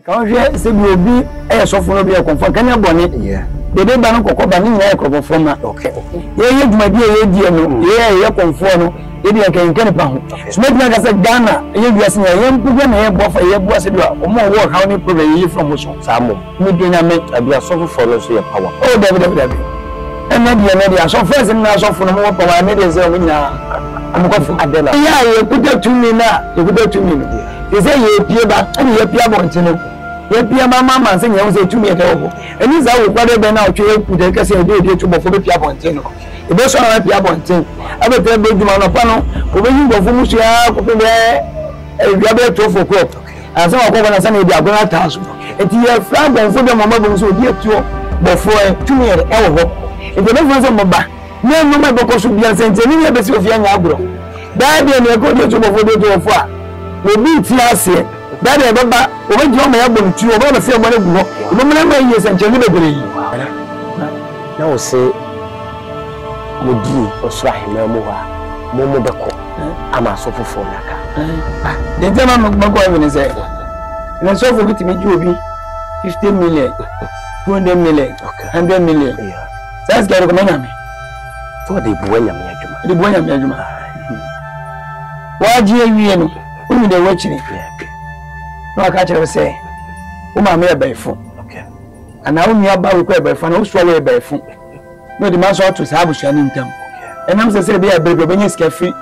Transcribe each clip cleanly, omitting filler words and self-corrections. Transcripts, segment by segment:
Kan hwe se bi obi e sofo no bi e konfo kan ya bone de de ba no kokoba ni nya e krofo ma ye dwumadi ye die no ye konfo no ye de kan kan pa ho so me dina ka se Ghana ye wiase na ye mpuga na ye bofa ye bua se bi o mo wo how ni problem ye from so samo me dina me abi asofo fo no so ye power oh david and na dia asofo se na asofo no mo power me de se o nya amukofo adela ya ye kuta tumi na ye kuta tumi no ye se ye pie ba ani ye pie abontino ye pia mama say you say 2 meter obo eni za wo kwade be na otwe kude kase e de tubo fo be pia bonten no e be so na pia bonten abete be djuma no pa no obe yin go fu musu ya ko pe be e bia be to fo ko asa wa ko na sa na bi agona ta so enti ye fra bon fo be mama bo so di tuo bo fo 2 meter e wo ho e be no so mo ba ne no ma be ko so bia sente ni be si ofia nya agro da de ne ko di tubo fo de to fo a obi ti ase Daddy baba o be joma ya bontu o be se mo na guho o be mena mai yesa nche ni bebre yi na o se modi o so ahema mu ha mo be ko ama so fofo naka de tema no ko even say na so fo bitimi ji obi 50 million 200 million 100 million that's get ko na me to de buanya me adwuma de buanya me adwuma waji ewie no umi de wachiri no aka chere say o ma me ebaifo ana o nua ba we ko ebaifo na o so we ebaifo no the man so to say abusua ni ntam enam say be ebaifo be nyesika free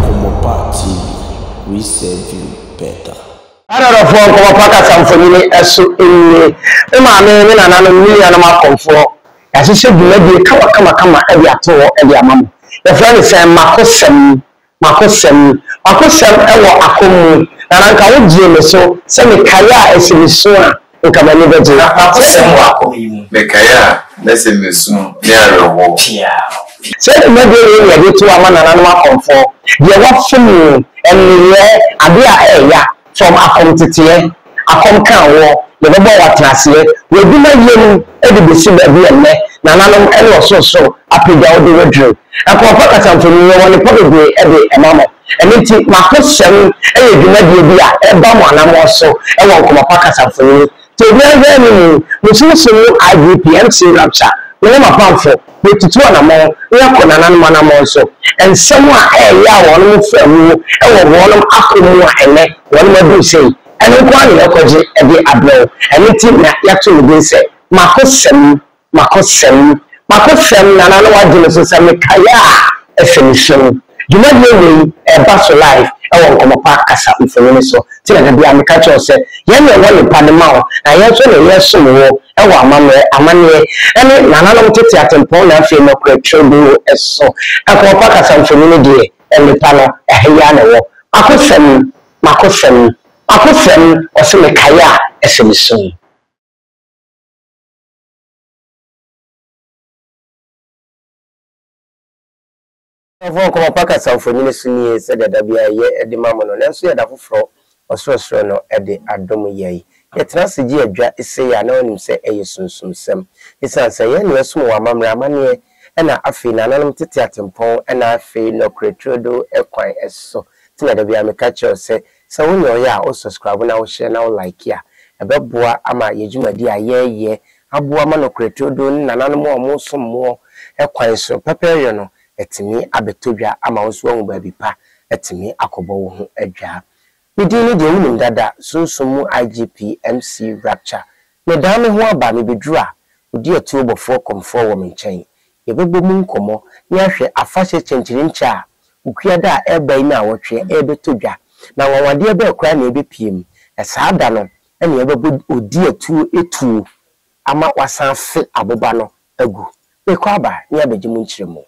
Komopa TV, we serve you better. Ara fo Komopa ka samfoni eso enye e ma me na no mi ya na ma konfo ya se dwumadi kama e bi ato e bi amam ya fa ni se makosem e wo akomu na nka wo gie me so se me kaya esimiso a nka ma ni beje makosem wo akomu me kaya na se me su ne arewo se me de ye de to amana na no akonfo ye wo funu enye ade a eya from akomtete akom kan wo ye bebo watrase we bi na yem e de besi ba bi enne na nanom e no so apega wo de wedru Komopa ka samfoni ye woni pobebe e de emamo enti makosem e ye dwumadi bi a e ba mo anamo so e won Komopa ka samfoni to bi ave ni mususu IGPMC rapture we ma pamfo we tutu anamo we ko na nanom anamo so ensem a e ya won mo famu e wo wonum akomu a ene won ma du sei ene kwa ni ekoje e de ablo ene ti na ya to bi se makosem na na wa dile so se me kaya efemission dwumadi we e ba so life e won Komopa kasa mfoni so ti na bia me ka cho se ye ne won panema o na ye so ne ye so wo e wa amane ene na na no tete atempo na afi no kretro eso Komopa kasa mfoni ne de e le pano e ya ne wo makosem o se me kaya efemission Komopa ka samfoni ne suni se de da bia ye de mamono na so ye da foforo osoro no e de adom ye tena se gi adwa ise ya na onim se eye sunsumsem isan se ye ne esum wa mamre amane e na afi na nanom tete atempon e na afi no kretrodo ekwan eso tina da bia me ka che se woni o ya o subscribe na o share na o like ya e beboa ama yejumadi ayeye aboa ma no kretrodo na nanom o mo som mo ekwan so pepere no etimi abetodwa ama wonso wu ba bi pa etimi akobo wo ho adwa midini de wunim dada sunsumu IGPMC rapture me da me ho aba me bedura odi atu obofo komfo wo me nchen ye bebo mu nkomo ni ahwe afahye chenchiri ncha ukua da eba ina wotwe ebetodwa na wawade ebe kra na ebepiem esaada no ene ebebo odi atu etu ama wasanfe aboba no agu me kwa ba ni abegimu nchiremo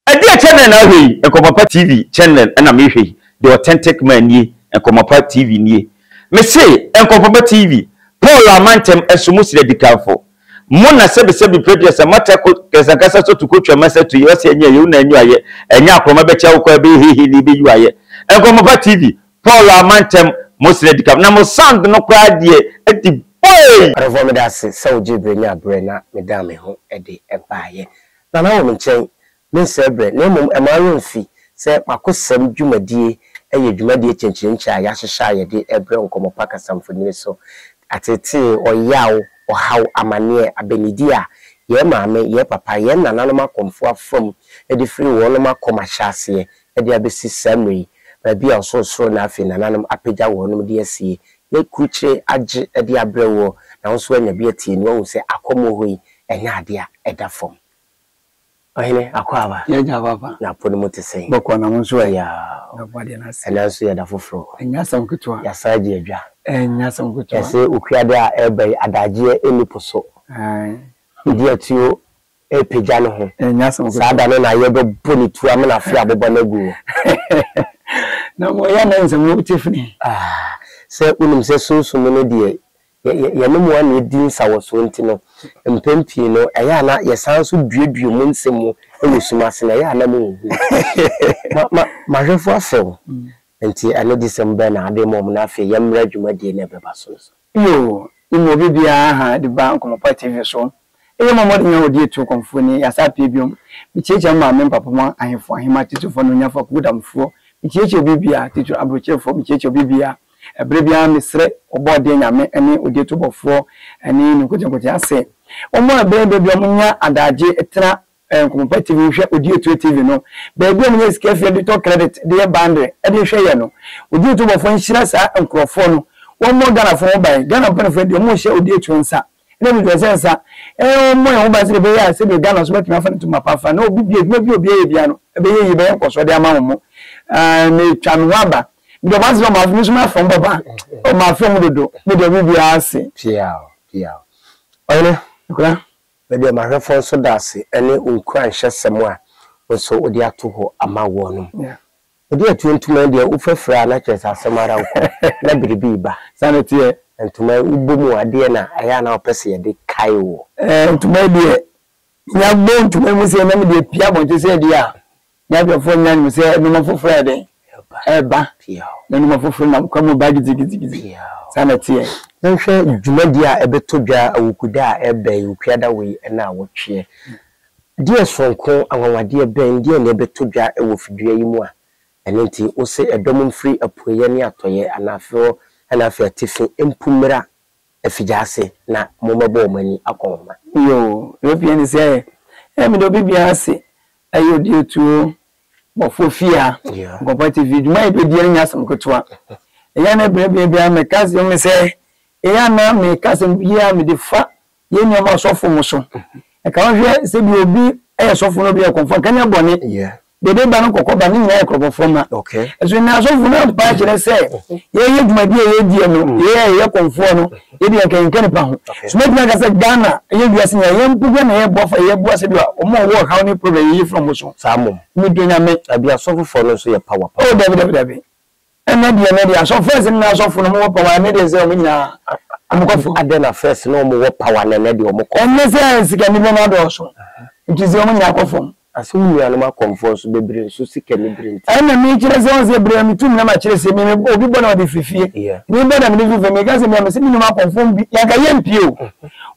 Adia channel na hwe Komopa TV channel na me hwe the authentic man ni Komopa TV ni me say Komopa TV Paul Amantem esumusire dikafo mo na sebi producer mata ko kasa so to kotwa masa to yose enya ye una enyu aye enya akroma be cha ko be hihi ni be yu aye Komopa TV Paul Amantem musire dikafo na mo sound no kwa die edi boy reform da se so jibrenya brena me da me ho e de ebaye na na wo me nchen me sebre na mum emaro mfi se makosam dwumadie eye dwumadie chenchencha ya hyehya ye de ebre nkomo paka samfoni so atete oyaw ohaw amane abenidi a ye maame ye papa ye nananom akomfo afom e de free wonnom akoma hyase e de abesi samri ba bia so na afi nananom apagya wonnom de asie ye kuche age e de abrewo na nso anya bia tie ni wo se akomo hoyi enya ade a eda fom ohene akwaba ye nya papa na pono mutese boko na nso ya na bade na se ena nso ya da foforo enya sam kutua ya saje adwa enya sam kutua se okuade a ebe adaje eniposo ai idi atio epagya no ho enya sam kutua sada no na ye be boni tu am na afia bobo na gu na mo ya na nsem wo tifini se unum se sunsun no de ye no mo an edin sawoso ntino mpempie no eya na ye sanso duedue mu nsemu ewusumase na ya na mu ma hwefo afew enti ane December na ade mom na afi ye mra dwumade na beba so yo imo bibia ha de ba Nkomopa TV so e mama de nya odi etu konfoni ya sa pie biom mi cheche ma me papa ma ahefo ahema titufo no nya fa kudamfo mi cheche bibia titu abrochefo mi cheche bibia ebre bia misre obode nyame ene odi etu bofo ene ni kote ase omo ebre biom nya adaje etra Nkomopa TV hwe odi etu TV no ba biom nya scafe de to credit de bande e de hwe ye no odi etu bofo nhira sa nkrofo no one more Ghana for by Ghana pen for the mo share odi etu nsa ene mi do sensa mo ye ho ba se be ya se be Ghana so be tuma fa to mapa fa na obi obi e bia no e be ye be nkoso de ama mo na twan waba mi do ba se ma fi so ma fon baba o ma fi mo dodo mi do bi ase pia oyene kura be de ma hwefo so da ase ene unkran hyesem a so odi ato ho ama wo no odi atu ntuma de ufafra na kyesa asemara nko na biribi ba sanity ntuma ubomu ade na aya na opese ye de kai wo ntuma de nya bo ntuma mu se na me de pia bo te se de a nya be fo nya mu se no mafofra de eba pia na no mafofra na kwa mo bagi zigi sanity nhwe dwumadi a ebeto dwa awukuda a ebe ukwiada we na wotwe die sonko anwawade ben die na ebeto dwa ewo fidua yi mu a enenti o se edom mfiri apoye ne atoye anafo atifi empumra afijase na momabo mani akoma yo European say me do bibia ase ayo die tu bofofia Nkomopa TV duma e be die nya asem kotoa eya na bia me kaze me say eya na me kaze bia me de fa ye ni ma sofo mo so e ka hwe se bi obi e sofo no bia konfa kanya bone dede ba no kokoba ni nya ekrobo foma okay eso na so funa pa kire se ye dwumadi ye die no ye konfo no ye de kenken pa ho so me dina ka se Ghana ye bia se ye mpuga na ye bofa ye boa se bia o mo wo how ni problem ye from so samom mi dunya me abia so fo no so ye power oh david ena dia so first na so funa mo power na de se o nyina amukofo adena first no mo power na de o mo ko enne se sika ni na do so ntizi o nyina akofo asemu ya no ma comfort bebre so sika ni brent ana mi kire se on se bre mi tum na ma kire se mi obi bona odi fifie ni bona mi fifie mi ga se mi se mi no ma confirm bi ya ga yempio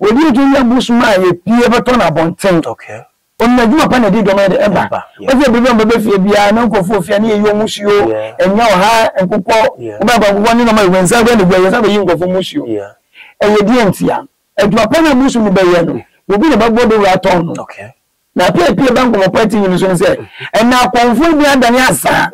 odi tu nya busuma ye pie beto na bonten okay on na juma pa na di do ma de eba o se bi be fie bia na nkofo fie na ye yo musuo enya o ha nkokọ o ba nkokọ ni no ma wensa gwa ni gwa ye sa be yi nkofo musuo ye di entia ejuma pa na musu mi be ye no obi na ba gbodo wa ton okay na pie ba Nkomopa TV ni so nse na konfo bi adani asa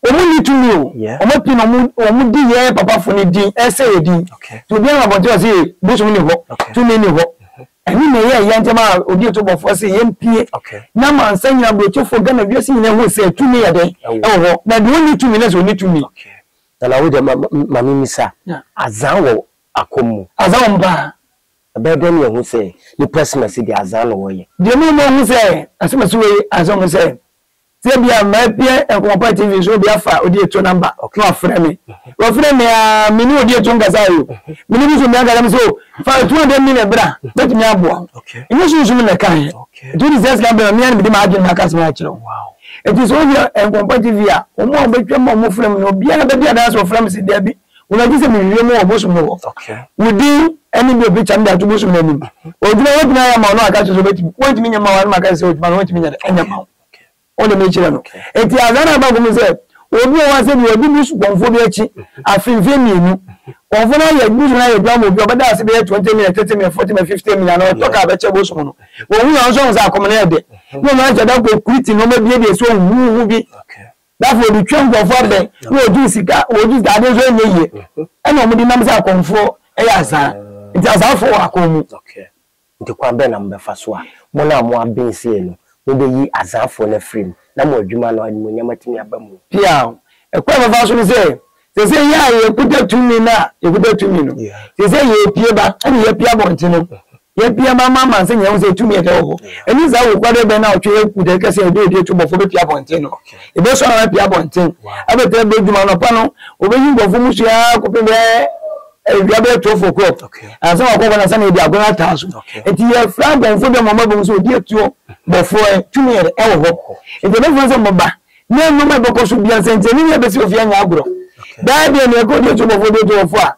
omu ni tumi o omu pi no omu di ye papa fo ni di ese ye di to bi am abonte o se busu ni ho tumi ni ho eni na ye ntema odi to bofo se ye mpie na man sanya brochefo Ghana bi se ni ho se tumi ye den ho na de oni tumi na so ni tumi na wo de mami misa azan wo akomu azan wo ba abeden ye hu se ni personal se di azan wo ye de mi mo hu se asema so we azan mo se se bia ma pie Nkomopa TV so bia fa odi eto number no afre me wo fre me a mini odi eto ngasa yo mini bi so me agara me so fa 200 million bra bet me aboa inyo so me kan do this just gambe me an bi ma adwen maka so ma kire wow it is only Nkomopa TV a o mo betwa mo fre me no bia na be bia da so fre me se dia bi una ji se me wi mo oboso mo wudi any be bi cham da to boso mo ni o dina wo dina ya ma no aka so beti won't me nya ma wa ma ka se o dina won't me nya enya ma on the nature no enti azana ba go say obi o wa say bi obi musu konfo bi achi afenfe mienu konfo na ya musu na ya dwa mo bi obada ase be 20 minutes 30 minutes 40 minutes 50 minutes no talk about chebo so no wo hu ya so za akomo na de no ma jada ko kuriti no ma bi so hu bi therefore the trend of the no do sika o do that dey so nyeye e no mo di nam za konfo e ya za nti azafo akomu nti kwa be na mbefa so a mo na mo abensie no mo be yi azafo na frame na mo adwuma no ani mo nyama timi abamu pia e kwa mbefa so ni say ya ye kuta tumi na ye kuta tumi no say ye pie ba ani ye pia bonti no ye pia mama say ye say tumi e de ho eni za wo kwade be na otwe kuta kase e de to bofo be pia bonti no e be so na pia bonti abete be dwuma no pa no obeyi bofo mu sia ko pe be e be to for crop asa wa ko na sana e di agona taso enti ye flag bofo be mama bo so di etuo bofo e tumi e ho e de be so mba ne no ma boko so bia sente ni e be si ofia nya agro daddy e ko di etuo bofo de to fo a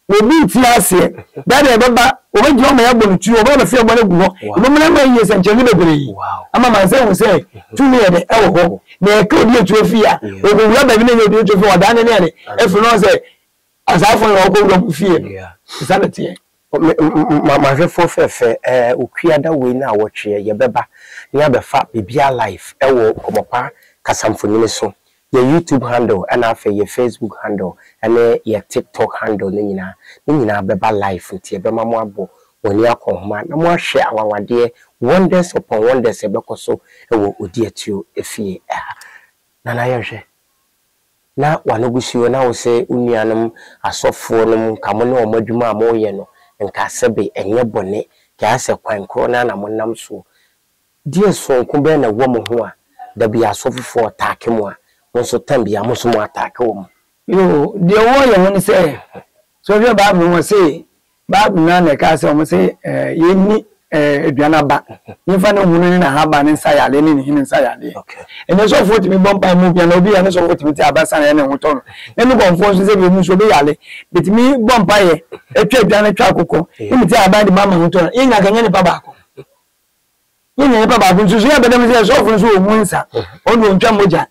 obi ti ase daddy e baba obi jo ma ya bo ntu obi na fia bo na gu ho obi na ma yi sente ni bebre ama man say we say tumi e ho na e ko di etuo fia obi wura ba bi na ye di etuo fo da ne ne e fo no say asafo no ko do fie sanity ma fefo fefe okuada we na awotwe ye beba ya befa bibia life ewo komopa kasamfonini so ye YouTube handle and afa ye Facebook handle and ye TikTok handle ni nyina beba life nti be ma mo abo woni akonhoma na mo ahwe awawade wonders upon wonders ebekoso ewo odi atio efie na yehwe na wanogusio na wo se unuanom asofo nom kamo ne omadwuma amoye no nka sebe enye bone ka ase kwan kro na monam so die so nko be na wo mo ho a da bia asofo atake mo a wonso tambia mo so mo atake wo yo de wo ye woni se so bi ba mo se ba na ka se mo se ye ni aduana ba nifa na hunu na ha ba ne nsa yale ne hin nsa yale ene so fo timi bompa mu bia na obi ya ne so fo timi ti abasa na ne hoto no ne mi konfo so se bi mu so be yale bitimi bompa ye etwa aduana twa akoko imi ti aba de mama hoto no inga ganya ne baba akoko yenya ne baba akoko so ya bedem se so fo so mu nsa o no ntwa moja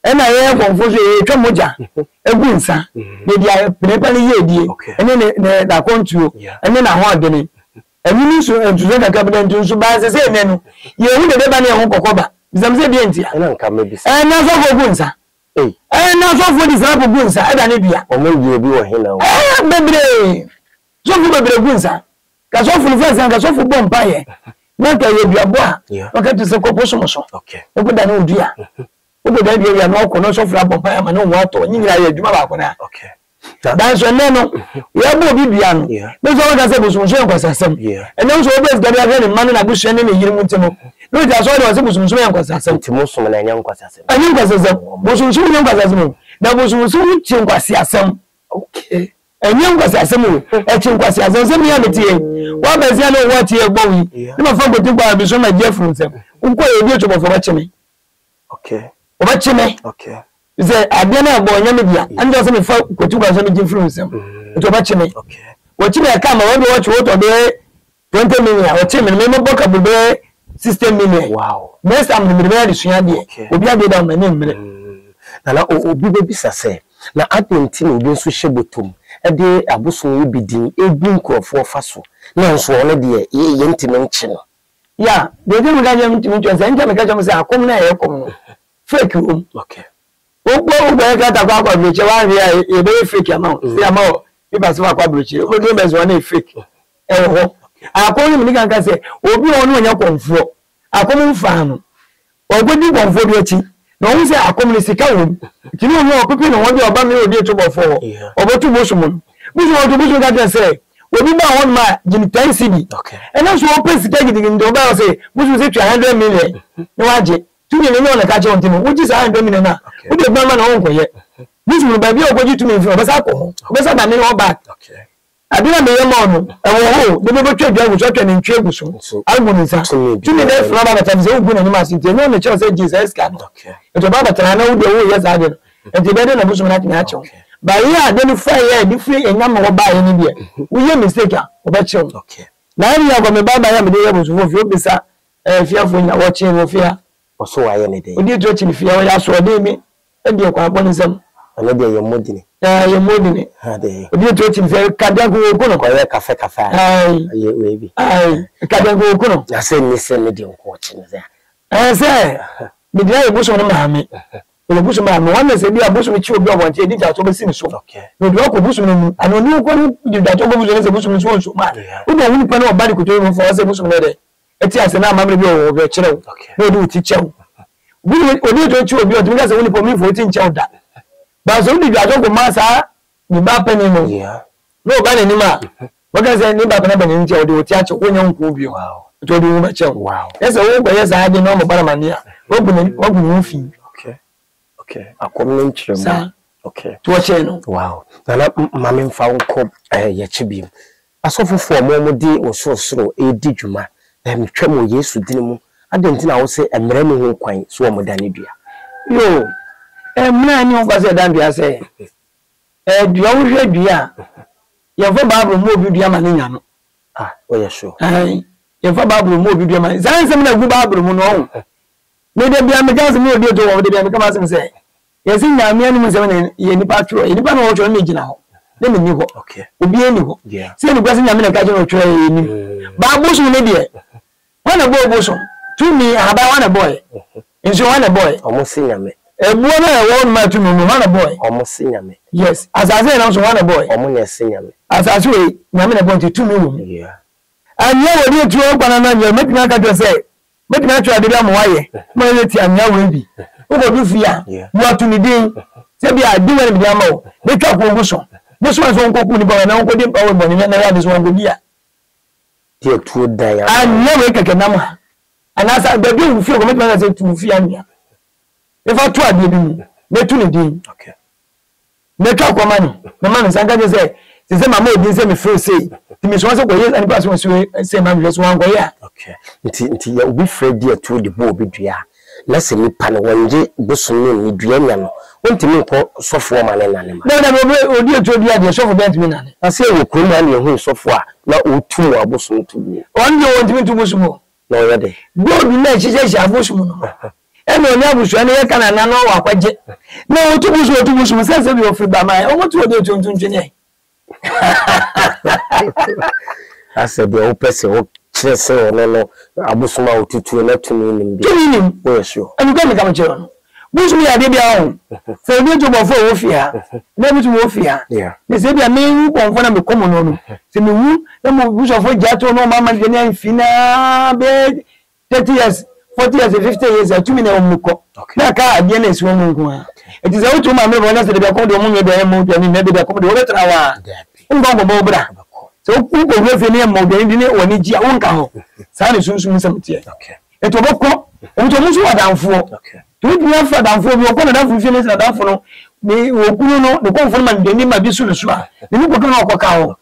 ena ye konfo so ye twa moja egu nsa ne dia penepa ne ye die ene ne da kontuo ene na ho adene emini so entuzo da cabinet nso ba se nenu ye hu de ba na ho kokoba bizamse bi entia na nka mabisa na so fo gunsa na so fo di sa gunsa da ne bia o me ye bi wo hina wo bebre so fo bebre gunsa ka so fo fensa ka so fo bompa ye na ka ye bia bo a o ka tse ko poso so o ko da na odua o ko da bia ya na ko no so fo bompa ya ma na wo ato nyira ye adwuma ba ko na dan so neno ya bo bibia no be so ga se busumso enkwasasem ene so obes gari agere manu na bushe ne yirimu ntemo no ja so de se busumso enkwasasem ntimo so na nya enkwasasem ani enkwasasem busumso enkwasasem da busumso chi enkwasasem okay enye enkwasasem o e chi enkwasasem se mi ya metie wa be se na wo tie gbowi ni ma fa goti gba bi so na je fun nsem nko e bi otobo fo ba chime okay o ba chime okay ze abia na agbo nya media anja se me fa goti gba so me je fun nsem to ba chime okay wachi na kama wode wachi woto be 20 million wachi me me boka be 60 million wow next time me be de suya de obi ade da ma ne mmere na obi be bisa se na adenti na obi nso hyebotom e de aboson bi din ebi nkrofo faso na nso one de ye ntime nchi no ya de de me ga je ntime nchi se nja me ga je se akom na ye kom no fake room okay ogbo ga ta kwa bi che wa ri e be fake amount se amount people say akwa brochi o do mezo na fake ho akoni mi kan ka say obi onu onya konfo akomi mfa no ogodi konfo bi echi na o say akomi ni sika wo kini onu opipi no won bi oba mi odi eto bofo obotu bosumu bisu odu bisu ka say obi ba won ma jini 10 cd and so o pay sika gidi ndo oba say bisu say 100 million no waje tumi ni no na ka che won timi wo ji 100 million na wo de ba ma na won koye this will be ogoji to me for besa ko besa ba me no back okay adina me yema onu ewo ho de be twa dwa so twa ne ntwe guso albu nsa to me dey from ba ta ze ogu na ni ma sinte no me che say Jesus ka okay to ba ba tana na wo de wo yes ade e te be de na busu na tin a che ba ya de ni fa ya di free enyam wo ba ye ni bia wo ye mistake a wo ba che okay na ya go me ba ya me de ye busu fo fi obisa fiafo nya wo che wo fia oso wa ye ne de odi to chini fia ya so de mi e de kwa boni sam ana de ye modini ye modini ha de odi to chini fia kadango ko no ko ye kafe ai ye we bi ai kadango ko no na se ni se ne de ko chini za se mi de ye buso no maame o buso maame wan se bi abuso mi chi obi obonte edi ja to be sin so no do ko buso no ano ni ko ni da to go buso se buso mi so ma o do woni pa na obadi ko to mo fo se buso no de eti ase na amamre bi o be kire o no do ti chew bi odi to chi obi o ti ga se woni po mi fo ti nchew da ba so ni ja to ko ma sa ni ba pe ni no no ba ni ma wo ga se ni ba pe na ba ni nchew de o ti a che wo nya nko bi o to do wo ba chew yes wo ba yes a de no mo bara mania wo bu ni fi okay akomne nchirem okay to che no wow na mame mfa nko ye chibim asofofo mo di ososoro edi dwuma twam Yesu dini mu adentina wo se emre mu ho kwan so mo dane dua yo emre ni o ba se dan dua se dua wo hwe dua ye fo Bible mo obi dua ma ne nya no o ye sure ye fo Bible mo obi dua ma zan se na gu Bible mu no me de bia me gas me odi to wo de bia me kama se yes nyame anu mu se na ye nipa tro ye nipa no wo tro me gina ho ne me ni ho okay obi eni ho se ni kwase nyame na ka je no tro ye ni ba busu ne de wana boy busu to me aba wana boy nso wana boy omo se nyame ebuo na e won ma to me wana boy omo se nyame yes asase na so wana boy omo ne se nyame asase we nyame na boy to me wo anya wo de tuo kwana na nyame metina ka to say metina twa de bia mo waye mo ne ti anya wo bi wo go bi fia wo to ni din se bia di wani bia ma wo be twa ko busu busu so nko ku ni ba na nko di pa wo boni na ya de so nko bia tie tuo dan ya anya we keke nama anasa be bi wo fia ko metina say tu fia nya if I to ade bi mu me tu ni din okay me twa ko mani me mani sanka je say mama odi say me free say ti me so say ko yes ani pass so say mama le so wan ko ya okay nti ya obi fredi atu de bo obi dua na se nipa no wonje boso ni dua nya no wontimi nko sofo ma ne nane ma na odi atu odi ade sofo bent me nane ase wo ko na ne hu sofo a na otu aboso ntu bi on de wontimi ntu boso mo na o yede god na chiche aboso mo no eno ni abusu ani ye kana na no wa kwaje na otu boso mo say bi ofri ba mai o motu odi atu ntu ne ase de o pese o chese no abusuma otutu na tumi nimbi o sure anu ka me ka mche no busu ya de bia o se bi to bofo wo fia na busu wo fia me se bia me ko mfo na me komo no se me wu na mo busu fo jato no mama de na fina be 30 years 40 years 50 years atumi na omuko na ka ade na esi wo mu nko it is out to my me bona se de bia ko de mo me de mo de ni me de ko de wo betra wa ngbo bo bra so ku ko we fe ni mo de ni woni ji a wonka ho sa ni sunsun samtie eto bokko o to musu wadanfo to bi afa danfo bi ko na danfo fi ni sa danfo no ni okunu no de ko fon man de ni ma bi su su a ni ko kan ko ka ho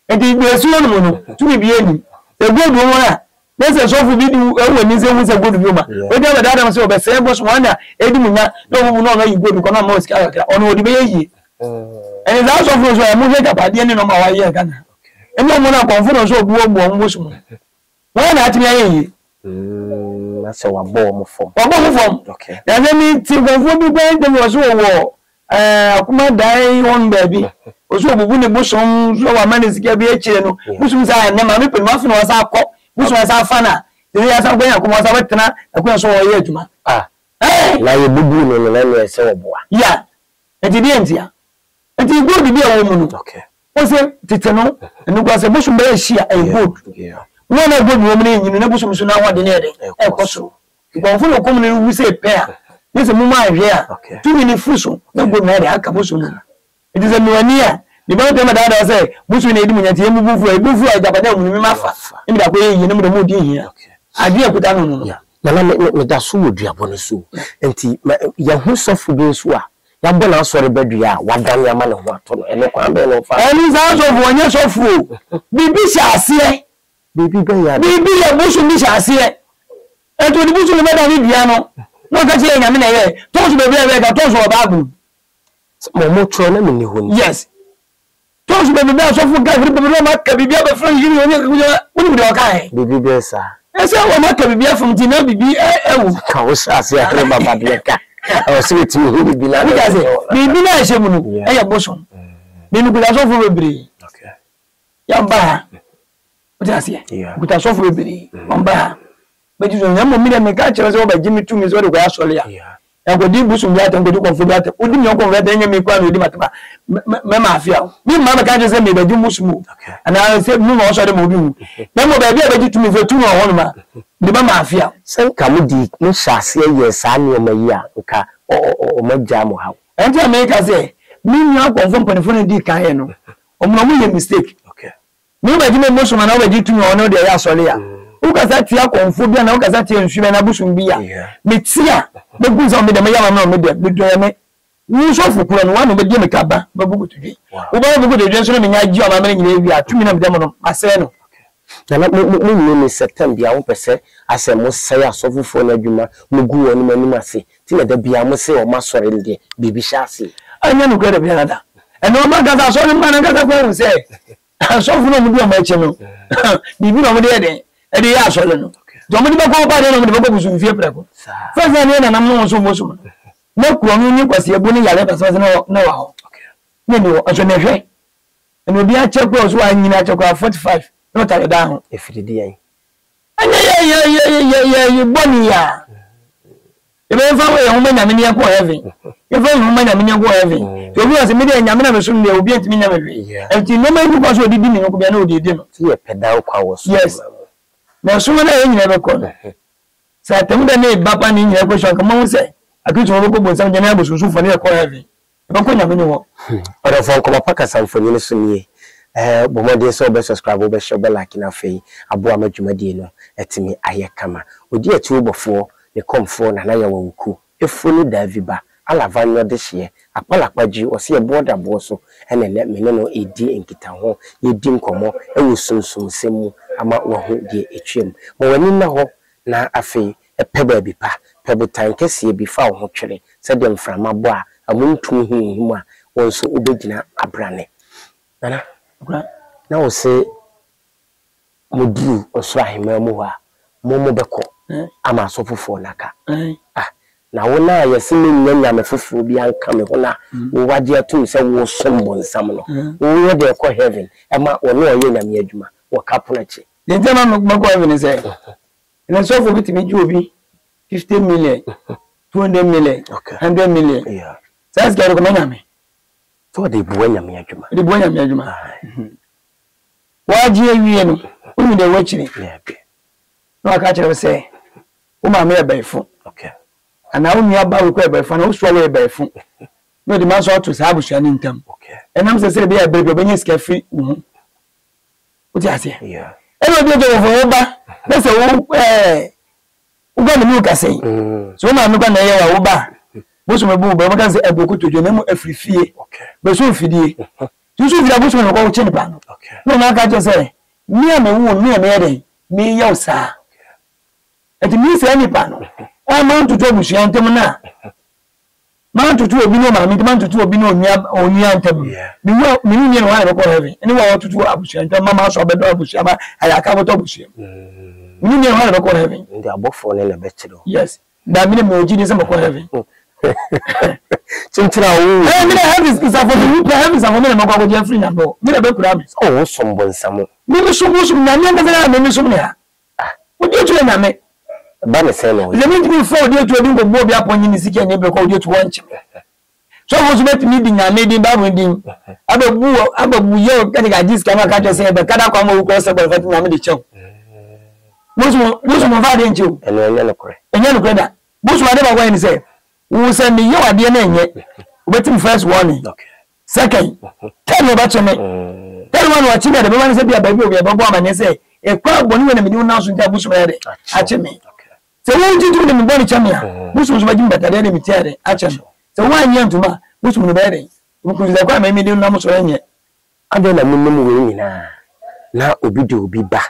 enti bi esu no no tu bi eni e godu mo na nese sofu bi du ewo ni se hu se godu bi ma o de ba da se o be se bo so wana edi munya no mu no no yi godu ko na ma o sika ka ono odi be yi eni za sofu so e mu je ka pa de ni no ma wa ye kana emi mo na konfo so bu mo mo so mo na atimi ayi na se wa bo mo fom okay ya ni ti konfo bi gbe de mo so wo akuma dai won baby o so bubu ni busom so wa mani sika bi eche no busom sa na ma me pe ma funu sa akọ busom sa fana de ya sa gbe akuma sa betena akuma so wo ye adwuma la ye bubu no na na se wo boa ya enti bi entia enti go bi e wo mu no okay o se titeno enu kwa se busom be hia e good no na good wo mu ni nyinu na busom so na wa de ne de e koso konfo no kom ni wu se pe a ni se mu ma hwe a tu ni fuso na good na de aka busom no it is a nuania the man tell me that say busu na edi munyati emu bufu a jabada mu mi mafa emi da ko yi ne mu do mu di hia ade akuta no no na me da so woduabo ne so enti ya hu sofu bi so a ya bo na asore badua wadan ya ma ne ho ato no ene kwa be no fa eni za sofu onye sofu bibi shase bibi be ya bibi ya busu bi shase eto di busu le bada ni dia no no ka che nyame na ye to so be be ga to so ba bu mo tro na me ni ho ni yes to so be be so fu ga bi be ma ka bi be friend yiri oni woni de o kai bibi be sa ese wo maka bibia from tina bibi ewu ka wo sase ahre baba de ka o se ti hu bibi la ni ka se bibi na ehye mu no eye bosom ni nuguda so fo bebre okay ya ba o ti ase nuguda so fo bebre on ba beji so nyamo mi de me ka kire so ba jimi tu mi so de kwa asole ya ya go di busum ya tan go di konfo ya tan odi mi on konfo ya tan nyame kwa no di mataba me ma afia mi ma ka kire se me ba di musumu ana se mi mo so de mo bi mu na mo ba bi ba di tu mi fo tu no ho ma di ba ma afia sen ka mu di mu sase ye sa ne ma yi a nka o magya mo ha enti America se mi nya konfo mpanifo ne di kan ye no o mo mo ye mistake okay mi ba di me musumu na ba di tu mi ho no de ya asole ya ukasa tia konfo bia na ukasa tia nsume na busum bia me tia be gunza me de me yama na me de do me ni so fukura no wanu be de me kaba be bugu tudwe wo ba bugu de dwen so me nya ji o ma me nyina wi atumi na me de mo no asere no na mu September a wo pese asem sai asofufo na adwuma mu gu woni manim ase ti na da bia mo se o ma sore de bibi sha ase anya no kwere bia nada eno ma gaza so ni ma na gaza kwere se asofu no mu du o ma eche no bibi no mo de ede ya asole no do mo di ba ko pa de no mo di ba ko busu fie preko fa za ni na nam no so mo so na ku onu ni kwase ebu ni yale pesa na wa ho ni ni aso ne hwe eno bi a che ko so anyina che ko 45 no tare da ho efiridi yan anya ye boni ya ebe fa we ho manya me ni ko heaven e fa ho manya me ni ko heaven to bi ase me de nya me na me so ne obi antimi nya me hwe enti no ma ni ko so didi ni ko bia na odidi no ti ye pedal kwa wo so yes na so na ye nyina be ko no sa temu da ne baba ni nyina ko so ka mo se akutu mo ko bo sam jana bo so fo ne ko heaven e ba ko nya me ni wo ora fo ko paka samfoni ne so nie bomode so be subscribe be share be like na fei abo amadwumadie no etimi aye kama odi ati obofo ne komfo na na ya wawuku efu ni daviba alavanyo de hye akpalakpaji ose border bo so ene ne me no edi enkita ho yedi nkomo ewo sunsum semu ama wo ho die etwem mo wani na ho na afei epeba bi pa pebutan kese bi fa ho twere se de mframa bo a amuntu himu a wonso obegina abrane nana na wo se moduru osra hema mu ha mo beko ama sofofo naka na wo na yesi me nya me fofo bi anka me ho na wo wade atum se wo sombo nsam no wo ye de ko heaven ema wo no ye na me adwuma wo kapona chi de tema mo ko heaven se na sofo bitimi ji obi 50 million 200 million 100 million yeah that's get ko nya me so de buanya me adwuma de buanya me adwuma waji ewie no unu de wachiri yeah be no aka kire se o ma me ebaifo okay ana unu aba we ko ebaifo na usu we ebaifo no de man so to sa abusua ni ntam okay enam se se be ya bebe benye sika fi o ti ase yeah eno bi de wo ba na se wo uga ni mu ka sei so ma me kwa na ye wa wo ba bosu me bu ba ma kan se eboku tojo na mu afrifie okay be so fidie tusu fidie bosu me ko che ni ba no okay no na ka je se mi a me wu mi a me yede mi ya usa eti mi se ni ba no a ma ntutu obusu antem na ma ntutu obi no ma mi ma ntutu obi no oni antem mi ni no ha ko heaven ni wa ntutu abusu antem ma ma so be do abusu ama ayaka boto abusu mi ni no ha ko heaven ndi abofo ne na betiro yes da mi me oji ni se ko heaven Chinchira wo mi na heaven is for me heaven is for me na ko je free na no mi na be kura mi oh sombo nsamo mi so na mi ngasa na mi so me ha o je tu na me ba ne se no le mi bi for de tu odin ko bo bi aponyi ni sike ni be ko de tu wanchi so wo so bet mi di na me di ba mo din ababu yo ka ga dis ka ma ka to se be kada kwa mo ko se be fati na me de chew mo fa de nchew enya no kore da busu ade ba kwa ni se wo se mi yo ade na enye obetim first warning okay second tell me about me tell one wa chiga de be man se bia ba bi obi e ba bo amane se e kwa boni we na me ni na so ntia busu me de ache me se wo ntitu de me boni chamia busu so ba jimba tade de mi tiare ache me se wo anya ntuma busu me be de wo ku ze kwa me mi de na mo so enye ade na munum we nyina na obi de obi ba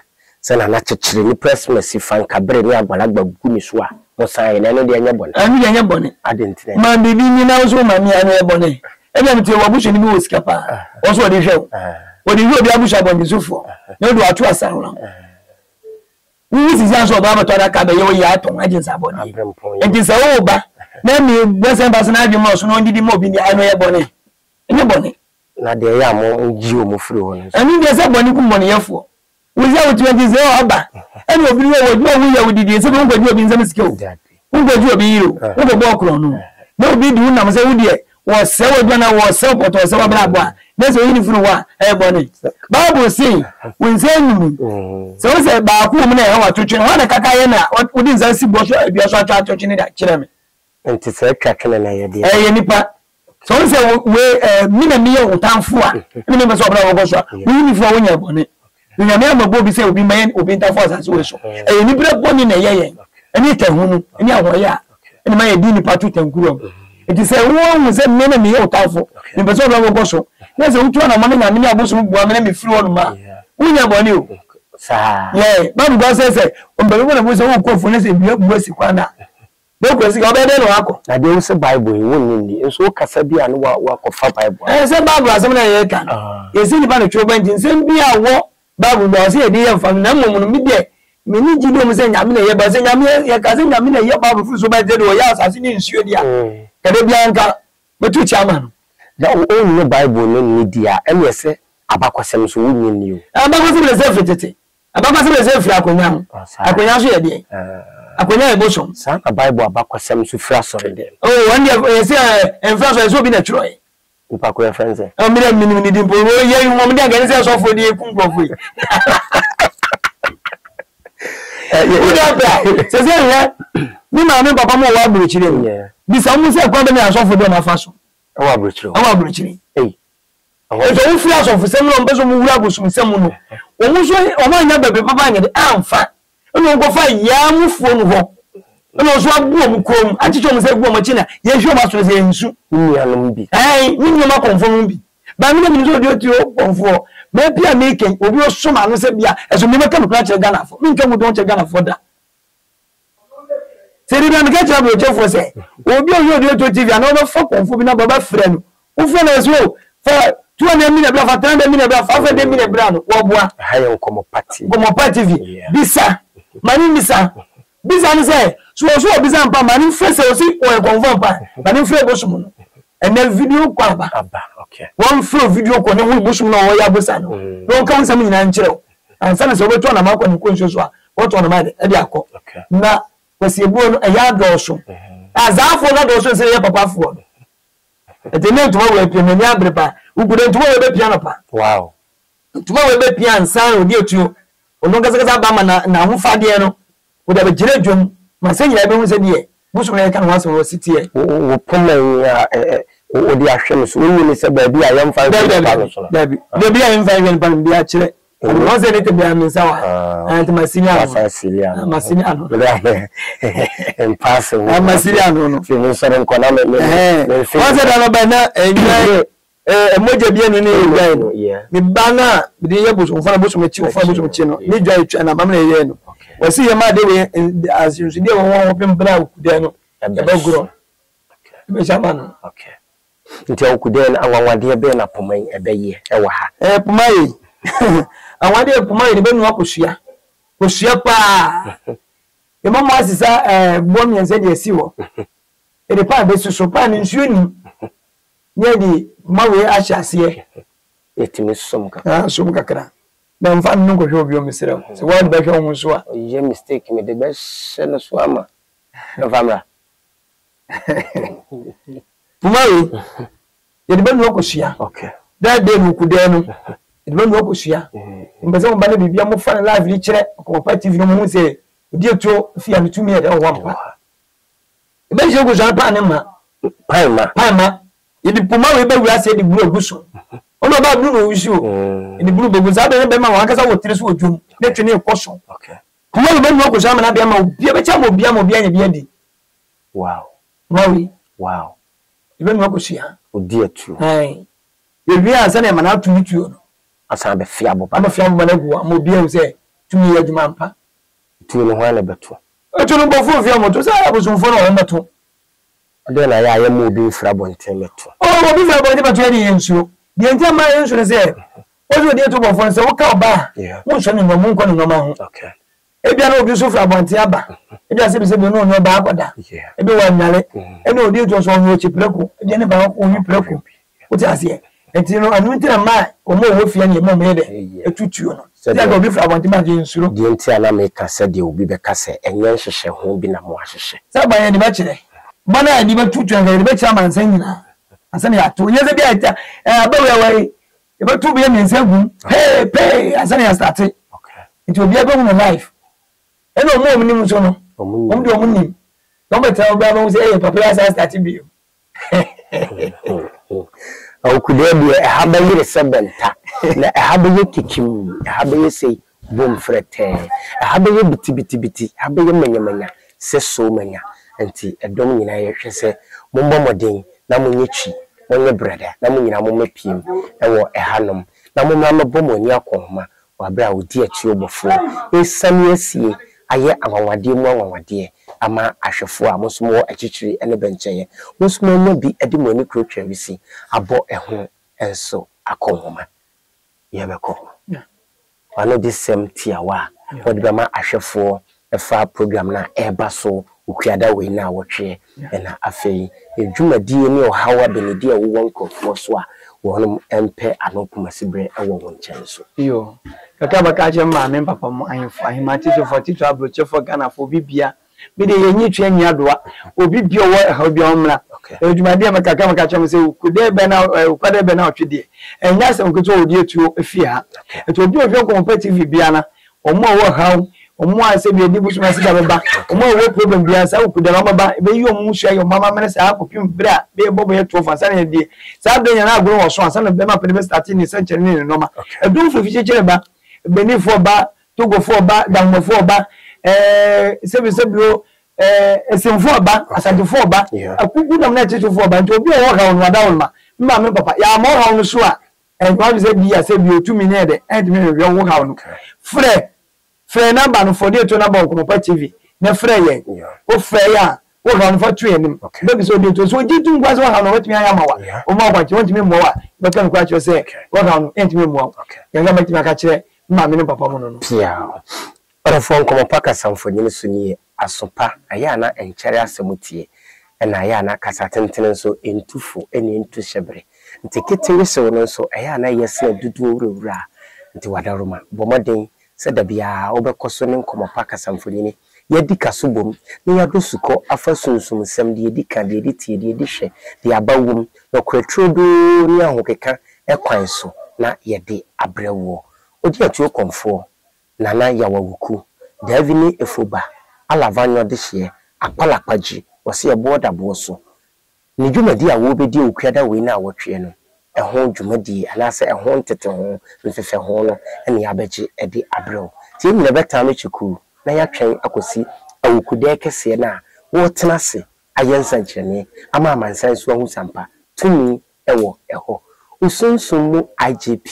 se na chechire ni press mercy fan kabre ni agbalagba gu ni so a mo sai na no de anya bone anu de anya bone ade ntine ma bibi ni na so ma mi anu e bone e bia mti wo busu ni bi wo skapa wo so de hwe wo de obi abusu abon bisufo na do atu asan ro we see so ba to da ka be yo ya ton agin saboni agin sa o ba na mi gbese ba se na adwuma so no ndidi mo bi ni ai no ye boni ene boni na de ya mo nji o mo firi ho no ani de se boni ku boni yefo we say with 20 oba ene obi wo wo ya wudidi se bo ngodi obi nzam sike o ngodi obi yiro wo bo okro no na obi di unam se wudi e wo se wo dwana wo se poto se wo bra boa na se yini firi wa e boni bible say we say nyum se wo se ba ku mu na e wa twetwe ho na kaka ye na wudi nzam si bo so abia so atwa twetwe ni da kire me enti se twetwe na ye de ye nipa so wo se we mi na mi ye utanfo a mi me so bra wo go so we ni fo wo nya boni nya me amabo bi se obi man obi ntafo asase we so e ni bre boni na ye ye eni tahunu eni ahoya eni ma ye di ni patu tankuro enti se wo se me na me ye utanfo ni be so bra wo go so na se utu na mama na me aboso bua me na me firi wonu ma wo nya boni o sa ye ba bu se o be wo na bo se wo ko fo na se bia bu asi kwana be ko si ga be de no akọ na de wo se bible wo ni enso kasa bia no wa ko fa bible se bible asem na ye kan ye si ni ba no tro banji se bia wo Bible do say dey am fam na mum no mi de me ni gido mu say nyame na ye ba say nyame ye ka say nyame na ye Bible fu so ba de do ya asase ni nsuo dia ka de bia nka betu chama no da o no Bible no ni dia em ye se abakwasem so wo ni o abakwasem le se fitete abakwasem le se fira akonya so ye de akonya e bosom sa na Bible abakwasem so fira so de one day ye say enfra so bi na tro e Upa kwa friends eh. Mini di dimpo ye mo mde agane se so fo di ekun krofo yi. Uda bra. Se ya ni ma me papa mo wa buruchire mi. Bi sa mu se kwa be na so fo do na fa so. Wa buruchire. Wa buruchire. Eh. So wo fi aso fo se mo mbe so mu wura gosum se mu no. Wo mu so o ma nya bebe papa nya de amfa. Eno go fa ya mu fo no ho. Eno so abu mu krom, achicho mu se gu mo china. Ye hwe ma so se nsu. Ni anum bi. Ni ma konfo bi. Ba mi na mi so di o konfo. Me pia me ken obi o so ma no se bia. Eso mi meka no kra che Ghana fo. Mi nka mu don che Ghana fo da. Se ri na me ka che bro che fo se. Obi o yo di o TV na o fo konfo bi na baba frɛ no. O fo na so fa 200 million bra fa 300 million bra fa 500 million bra no wo boa. Ha ye nkomo party. Nkomo party vi. Bisa. Mani bisa. Bisa ni say so bisa mpa mani frɛ se o si o konfo mpa. Mani frɛ bo so mu no. And then video kwa ba. Okay. One flow video ko ne hu busum na wo ya bosa no. No kan sam nyina nkyerɛ. Ansa na se obeto na makɔ ne konso so a, wo to na ma de akɔ. Na kwasiebuo no ya dɔɔso. Azafo na dɔɔso se ye papa fo. Etene ntoma wo epie me ni abrepa. Ugude ntoma wo be pia no pa. Wow. Ntoma wo be pia ansa odi etuo. Ono kasa ba ma na ho fade no. Wo da be gire dwom. Ma se nyina be hu se de busum na kan waso wo sitie. Wo poma ya o di ahwe so wo ni se ba bi a yam fa no so. Dabi a yam fa yen pa bi a kire. Wo se ne te bi am sawa. Anti masinia. Masinia no. En pass. Masinia no. Fi mo sore nko na me. Wo se da no ba na enwa moja bi enu ni enwa no. Mi ba na bi de ye busum fa busum chi fa busum chi no. Ni dwa etwa na ba me ye no. Wo se ye ma de we as you see de wo pem bra ku de no. E ba guro. Be chama no. Okay. Nti okude na anwanwade be na poman ebeye e wa ha pomai anwade pomai de be nu akosua kosua pa e mama asisa bom yense de asiwo e de pa be suso pa ni nsuo ni nye di mawe ahyase etimi som kakra na mfa nnu ko hwe obi o misira se wa de be hwe ho so a ye mistake me de be hye no so ama no famra pomai ye de be nu akosua okay that day mu kude no e de be nu akosua mbese mo ba na bibia mo fa na live li kire ko pa TV no mo se odi eto fi an tumi e de wo mpa e be je go jan pa ne ma paima ye de pomai we be wi ase de buru aguso ono ba buru no wusi o e de buru begu za be ma wa kasa wo tire so odwum ne twene ekoso okay pomai be nu akosua ma na bia ma obia be cha ma obia nya bia di wow ibe nu akosua odi atu ye wi ansa na ma na tumi tuo no asa be fia bo ama fia bo na gu ama obi am se tumi ya djuma mpa tuo no ho na beto eto no bofo fia moto sa abusumfo na ho meto de na ya mo obi fra bonten meto obi fra bonten meto ni yensuo de enti ma yensuo ne se ozo de to bofo se wo ka oba mo so ni ngomo nko ni ngoma ho okay Ebia na obi so fra bonte aba ebia se bi se bi no no ba akoda ebi wa nyale ene odi to so no chipreko ebia ne ba ko nyi preko uti ase enti no anu ntina ma o mo wo fie ne mo me de etutuo no ya go bi fra bonte ma je nsuro di enti ala me ka se de obi be ka se enye nhyehyɛ ho bi na mo ahyehyɛ sa ba ye ni ba kire bana ni ba tutu nga ni ba kira man san nyina asan ya to yeze bi ata ba we we e ba tu bi me nsagu hey asan ya start okay enti obi aba mu life eno mo nim so no om do mo nim no better oba mo say papa ya start bi o kude bi e ha ba yire sebenta na e ha ba ye kikim e ha ba ye sei bom frete e ha ba ye biti ha ba ye manyamanya se so manya enti edom nyina ye hwese mombo moden na monyechi monye brada na monyina momapiem e wo e hanom na momma mabom oni akonhoma wa bra odi achi obofo esami asie aye awawade mu awawade ama ahwefo a mosomo achichiri ene bencheye mosomo nya bi edimoni krotwa wisi abo eho enso akonhoma ye beko wano disem tiawa wodi be ma ahwefo efa program na eba so ukuada we na wotwe na afei edwumadie ne ohawa benedi a wo wonkofo so a wonum empe anokumasibre ewo wonchen so yo kaka baka je ma me papa mo ahemfo ahemati so 42 abroche for Ghana for bibia me de yenyi twa nyi adoa obi bia wo ha bia omra edwumadie maka kaka che mo se ukude be na ukade be na otwede enya se nkoto odi etuo efie ha eto obi ofio competitive bia na omo wo ha omo ase bi edi busuma sida beba omo wo problem bia sa ukude ma baba be yi omo hwa yo mama mene sa akopim bra be bobo ye to fa sa na die sa do nya na agro wo so asa na be ma pe be starting ni century ni normal edum fo fi chechere ba beni fo ba togo fo ba danmo fo ba sebio esemfo ba asante fo ba akugu na na cheche fo ba nti obi wo ha onu ada ma mma me papa ya mo ha onu so a enwa bi se bi ya se bi otumi ne de me wo ha onu frɛ number no for the to number ko pa TV na frɛ ye o frɛ ya wo ha no fa tu enim be so de to so jitu ngwa so ha no watumi aya ma wa o ma kwa wantumi mo wa be kan kwa cho se wo ha no entumi mo ya nga matimi aka kire ma me ne papa mo no pia ora fon ko paka samfoni so ni asopa aya na enchere asemutie na aya na kasa tenten so entufo ene entu hyebre ntikete wese no so aya na yese dudu owura nti wadaroma bomoden sada bia obekoso ne nkomopaka samfoni ni yedi kasobom ne yadosuko afa sunsum sem de yedi ka de yedi tie de yedi hye de abawum no kwatrodo ni ahokeka ekwan so na yedi abrewo odi atuo komfo nana yawawuku davini efoba alavanyo de hye akpalakpaji wose eboda boso ni dwumadi a wo bedi okuada we na awotwe no ehon dwumadi anase ehon tete ho mfefe ho no ene abeji edi abrew tie ni beta no chiku na ya twen akosi awukude kese na wo tenase ayensa nkyene ama amansan so hu sampa tumi ewo eho usunsumu IGP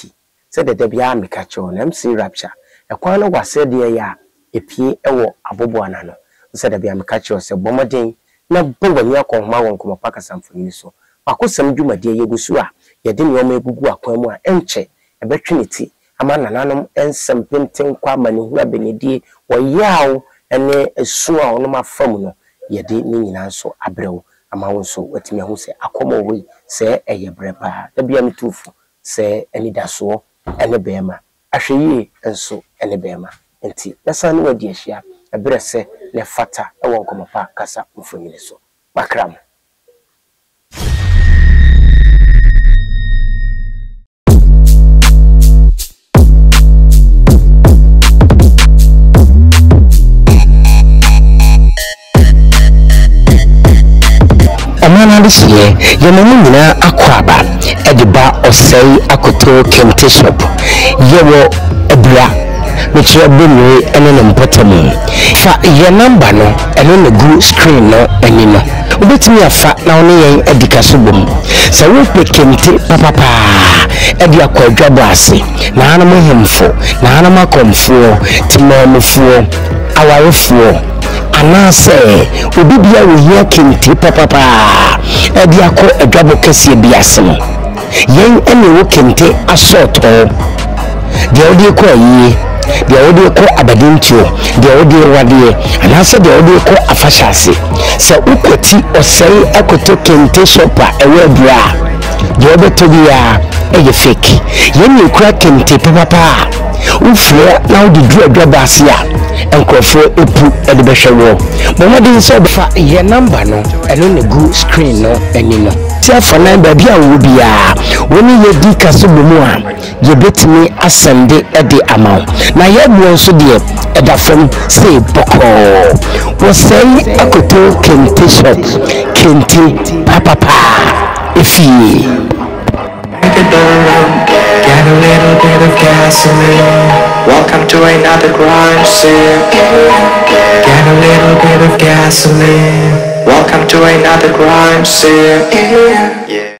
said the bia mekacho na MC Rapture ekwan no wase de ya epie ewo abobo anano said the bia mekacho se bomoden na bawani akonhoma wonko paka samfoni so akosam dwumade yegusu a yede ne oma egugu akwan mu a enche ebetweneti ama nananom ensem penten kwa manihura benedie woyaw ene esu a onoma fam no yede ni nyina so abrew ama wonso watimi hu se akomo we se eyebrepa da bia mitufo se enidaso ene bema ahweye enso ene bema enti nasa ne wadi ahia ebrese ne fata ewon komopa kasa mfonyine so bakram amana disiye yemu nyina akwaba ediba osei akoto kente shop yewo ebra metre bonu ene mpotamu fa ye number no ene ne gu screen no eni no obetimi afa na one yen edika sobom sa wo pe kente papa edi akwadwabo ase na ana mohemfo na ana makomfo timamfo awarefo anase obibia wo ye kente papa edi akọ adwabo kese biase no yen ene wo kente asoto de odi ko yi de odi ko abadintio de odi wade anase de odi ko afashase se ukoti osei akoto kente shopa ewe bra de obeto bia eye fake yemi kura kente papa ufre na odi dru adwabasia enkrofo epu edebehwewo momodin so fa ye number no eno ne gu screen no eni no tia for number bia wo bia woni ye di kaso bomu a ye betimi asende ede amount na ye buon so de eda from say boko wo say akoto kente shop kente papa ifi get a little bit of gasoline. Welcome to another crime scene. Get a little bit of gasoline. Welcome to another crime scene. Yeah.